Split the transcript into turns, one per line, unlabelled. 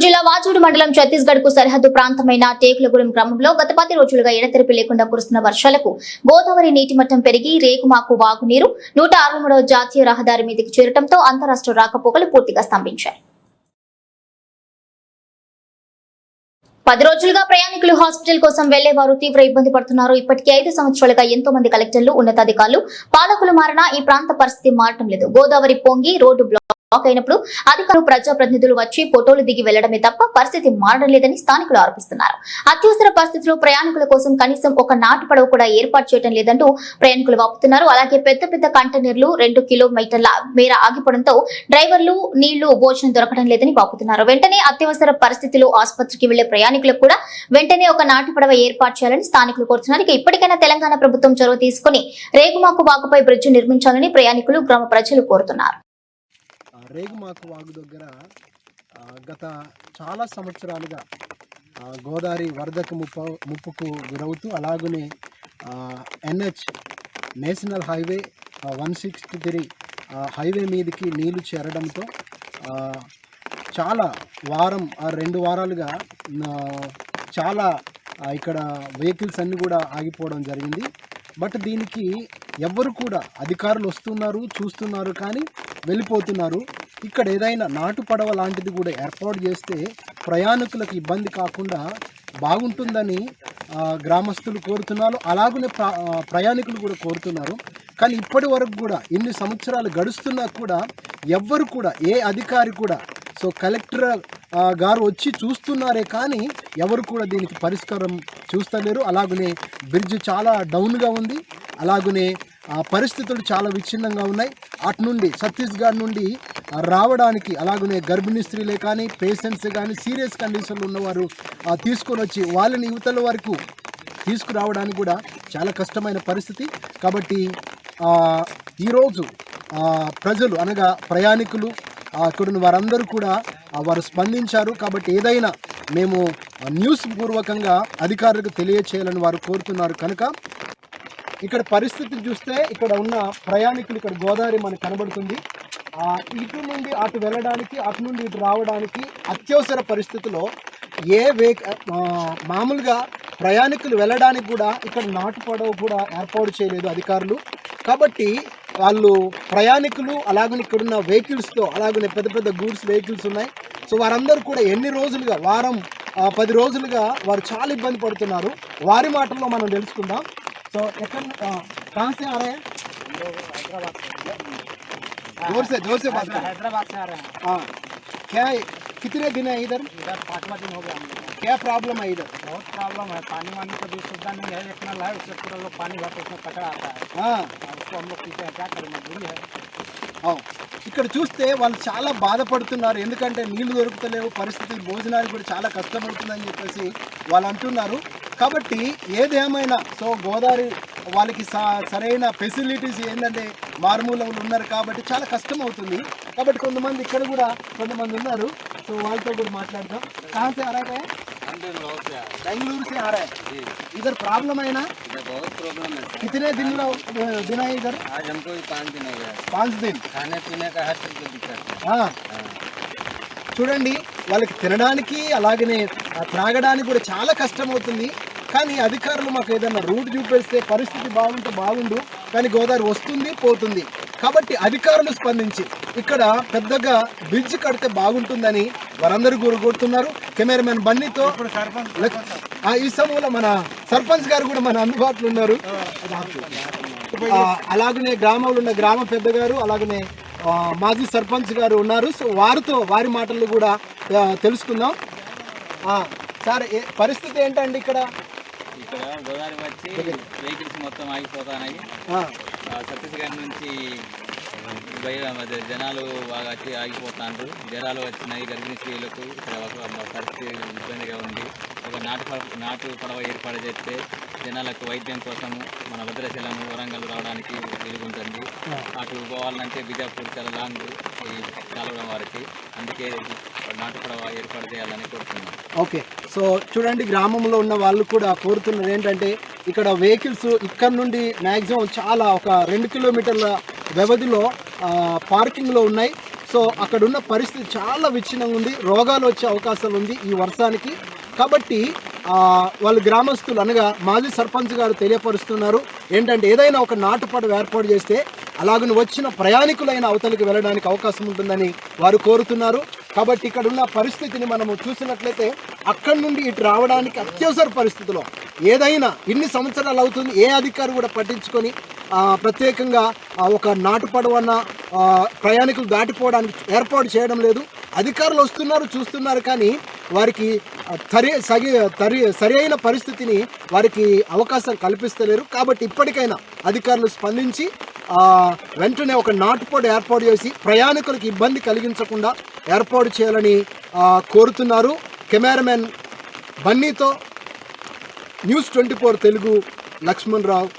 జిల్లా వాజూడు మండలం ఛత్తీస్గఢ్ కు సరిహద్దు ప్రాంతమైన టేకులగూడెం గ్రామంలో గత 10 రోజులుగా ఎడతెరిపి లేకుండా కురుస్తున్న వర్షాలకు గోదావరి నీటి మట్టం పెరిగి రేకుమాకు వాగునీరు 163వ జాతీయ రహదారి మీదకి చేరడంతో అంతరాష్ట్ర రాకపోకలు పూర్తిగా స్తంభించాయి. 10 రోజులుగా ప్రయాణికులు హాస్పిటల్ కోసం వెళ్లేవారు తీవ్ర ఇబ్బంది పడుతున్నారు. ఇప్పటికే 5 సంవత్సరాలుగా ఎంతో మంది కలెక్టర్లు, ఉన్నతాధికారులు, పాలకులు మారినా ఈ ప్రాంత పరిస్థితి మారటం లేదు. గోదావరి పొంగి రోడ్డు బ్లాక్ అయినప్పుడు అధికారులు, ప్రజాప్రతినిధులు వచ్చి ఫోటోలు దిగి వెళ్లడమే తప్ప పరిస్థితి మారడం లేదని స్థానికులు ఆరోపిస్తున్నారు. అత్యవసర పరిస్థితిలో ప్రయాణికుల కోసం కనీసం ఒక నాటు పడవ కూడా ఏర్పాటు చేయడం లేదంటూ ప్రయాణికులు వాపుతున్నారు. అలాగే పెద్ద పెద్ద కంటైనర్లు 2 కిలోమీటర్ల మేర ఆగిపోవడంతో డ్రైవర్లు, నీళ్లు, భోజనం దొరకడం లేదని వాపుతున్నారు. వెంటనే అత్యవసర పరిస్థితిలో ఆసుపత్రికి వెళ్లే ప్రయాణికులకు కూడా వెంటనే ఒక నాటు పడవ ఏర్పాటు చేయాలని స్థానికులు కోరుతున్నారు. ఇక ఇప్పటికైనా తెలంగాణ ప్రభుత్వం చొరవ తీసుకుని రేగుమాకు వాగుపై బ్రిడ్జి నిర్మించాలని ప్రయాణికులు, గ్రామ ప్రజలు కోరుతున్నారు.
రేగుమాకు వాగు దగ్గర గత చాలా సంవత్సరాలుగా గోదావరి వరదకు ముప్పుకు గురవుతూ అలాగనే NH నేషనల్ హైవే 163 హైవే మీదకి నీళ్లు చేరడంతో చాలా వారం 2 వారాలుగా చాలా ఇక్కడ వెహికల్స్ అన్నీ కూడా ఆగిపోవడం జరిగింది. బట్ దీనికి ఎవ్వరు కూడా అధికారులు వస్తున్నారు, చూస్తున్నారు, కానీ వెళ్ళిపోతున్నారు. ఇక్కడ ఏదైనా నాటు పడవ లాంటిది కూడా ఏర్పాటు చేస్తే ప్రయాణికులకు ఇబ్బంది కాకుండా బాగుంటుందని గ్రామస్తులు కోరుతున్నారు. అలాగనే ప్రయాణికులు కూడా కోరుతున్నారు. కానీ ఇప్పటి వరకు కూడా ఇన్ని సంవత్సరాలు గడుస్తున్నా కూడా ఎవ్వరు కూడా, ఏ అధికారి కూడా, సో కలెక్టర్ గారు వచ్చి చూస్తున్నారే కానీ ఎవరు కూడా దీనికి పరిష్కారం చూస్తలేరు. అలాగనే బ్రిడ్జ్ చాలా డౌన్గా ఉంది. అలాగనే పరిస్థితులు చాలా విచ్ఛిన్నంగా ఉన్నాయి. అటు నుండి ఛత్తీస్గఢ్ నుండి రావడానికి, అలాగనే గర్భిణీ స్త్రీలే కానీ, పేషెంట్స్ కానీ, సీరియస్ కండిషన్లో ఉన్నవారు తీసుకొని వచ్చి వాళ్ళని యువతల వరకు తీసుకురావడానికి కూడా చాలా కష్టమైన పరిస్థితి. కాబట్టి ఈరోజు ప్రజలు అనగా ప్రయాణికులు అక్కడున్న వారందరూ కూడా వారు స్పందించారు. కాబట్టి ఏదైనా మేము న్యూస్ పూర్వకంగా అధికారులకు తెలియచేయాలని వారు కోరుతున్నారు. కనుక ఇక్కడ పరిస్థితిని చూస్తే ఇక్కడ ఉన్న ప్రయాణికులు, ఇక్కడ గోదావరి మనకు కనబడుతుంది. ఇటు నుండి అటు వెళ్ళడానికి, అటు నుండి ఇటు రావడానికి అత్యవసర పరిస్థితిలో మామూలుగా ప్రయాణికులు వెళ్ళడానికి కూడా ఇక్కడ నాటు పడవ కూడా ఏర్పాటు చేయలేదు అధికారులు. కాబట్టి వాళ్ళు ప్రయాణికులు అలాగని ఇక్కడున్న వెహికల్స్తో, అలాగనే పెద్ద పెద్ద గూడ్స్ వెహికల్స్ ఉన్నాయి. సో వారందరూ కూడా ఎన్ని రోజులుగా, వారం 10 రోజులుగా వారు చాలా ఇబ్బంది పడుతున్నారు. వారి మాటల్లో మనం తెలుసుకుందాం. तो कहाँ से आ रहे हैं? जोर से बात करें।
हैदराबाद से आ रहे हैं।
हाँ, क्या कितने दिन है इधर?
5वां दिन हो गया।
क्या प्रॉब्लम है इधर?
बहुत प्रॉब्लम है, पानी वानी का भी सुविधा नहीं है। एक नल है, उससे पूरा लोग पानी भरते उसमें कचरा आता है।
हाँ,
उसको हम लोग पीते हैं, क्या करें, मजबूरी है।
ఇక్కడ చూస్తే వాళ్ళు చాలా బాధపడుతున్నారు. ఎందుకంటే నీళ్లు దొరుకుతలేవు, పరిస్థితులు భోజనానికి కూడా చాలా కష్టపడుతుందని చెప్పేసి వాళ్ళు అంటున్నారు. కాబట్టి ఏదేమైనా సో గోదావరి వాళ్ళకి సరైన ఫెసిలిటీస్ ఏంటంటే మారుమూలలో ఉన్నారు కాబట్టి చాలా కష్టం అవుతుంది. కాబట్టి కొంతమంది ఇక్కడ కూడా కొంతమంది ఉన్నారు. సో వాళ్ళతో కూడా మాట్లాడదాం. कहाँ से आ रहा है? बेंगलुरु से आ रहा है। इधर प्रॉब्लम है ना?
बहुत प्रॉब्लम है।
कितने दिन है इधर?
आज हमको 5 दिन हो गया।
5 दिन।
खाने पीने का हर चीज की दिक्कत है।
हाँ, చూడండి వాళ్ళకి తినడానికి అలాగనే త్రాగడానికి కూడా చాలా కష్టం అవుతుంది. కానీ అధికారులు మాకు ఏదైనా రూట్ చూపిస్తే పరిస్థితి బాగుంటే బాగుండు, కానీ గోదావరి వస్తుంది పోతుంది. కాబట్టి అధికారులు స్పందించి ఇక్కడ పెద్దగా బ్రిడ్జ్ కడితే బాగుంటుందని వారందరూ కోరుకుంటున్నారు. కెమెరామెన్ బన్నీతో ఈ సమయంలో మన సర్పంచ్ గారు కూడా మన అందుబాటులో ఉన్నారు. అలాగనే గ్రామంలో ఉన్న గ్రామ పెద్ద గారు, అలాగనే మాజీ సర్పంచ్ గారు ఉన్నారు. సో వారితో వారి మాటలు కూడా తెలుసుకుందాం. సార్, పరిస్థితి ఏంటండి ఇక్కడ?
ఇక్కడ గోదావరి వచ్చి వెహికల్స్ మొత్తం ఆగిపోతాయి. ఛత్తీస్గఢ్ నుంచి జనాలు బాగా వచ్చి ఆగిపోతారు. జ్వరాలు వచ్చినాయి గర్భిణీ స్త్రీలకు. ఇక్కడ పరిస్థితి ఇబ్బందిగా ఉంది. ఒక నాటు పడవ ఏర్పాటు చేస్తే జనాలకు వైద్యం కోసం మన భద్రాచలం, వరంగల్ రావడానికి వెలుగుంటుంది. అటు పోవాలంటే బిజాపూర్ చాలా లాంగ్ చాలడం వారికి. అందుకే నాటు పడవ ఏర్పాటు చేయాలని కోరుతున్నాం.
ఓకే, సో చూడండి గ్రామంలో ఉన్న వాళ్ళు కూడా కోరుతున్నది ఏంటంటే ఇక్కడ వెహికల్స్ ఇక్కడ నుండి మ్యాక్సిమం చాలా ఒక 2 కిలోమీటర్ల వ్యవధిలో పార్కింగ్లో ఉన్నాయి. సో అక్కడున్న పరిస్థితి చాలా విచ్ఛిన్నంగా ఉంది, రోగాలు వచ్చే అవకాశాలు ఉంది ఈ వర్షానికి. కాబట్టి వాళ్ళు గ్రామస్తులు అనగా మాజీ సర్పంచ్ గారు తెలియపరుస్తున్నారు ఏంటంటే ఏదైనా ఒక నాటుపడవ ఏర్పాటు చేస్తే అలాగని వచ్చిన ప్రయాణికులైన అవతలికి వెళ్ళడానికి అవకాశం ఉంటుందని వారు కోరుతున్నారు. కాబట్టి ఇక్కడ ఉన్న పరిస్థితిని మనము చూసినట్లయితే అక్కడి నుండి ఇటు రావడానికి అత్యవసర పరిస్థితిలో ఏదైనా ఇన్ని సంవత్సరాలు అవుతుంది, ఏ అధికారి కూడా పట్టించుకొని ప్రత్యేకంగా ఒక నాటుపడవన్న ప్రయాణికులు దాటిపోవడానికి ఏర్పాటు చేయడం లేదు. అధికారులు వస్తున్నారు, చూస్తున్నారు, కానీ వారికి సరి అయిన పరిస్థితిని వారికి అవకాశం కల్పిస్తలేరు. కాబట్టి ఇప్పటికైనా అధికారులు స్పందించి వెంటనే ఒక నాటుపడవ ఏర్పాటు చేసి ప్రయాణికులకు ఇబ్బంది కలిగించకుండా ఏర్పాటు చేయాలని కోరుతున్నారు. కెమెరామెన్ బన్నీతో న్యూస్ 24 తెలుగు లక్ష్మణ్ రావు.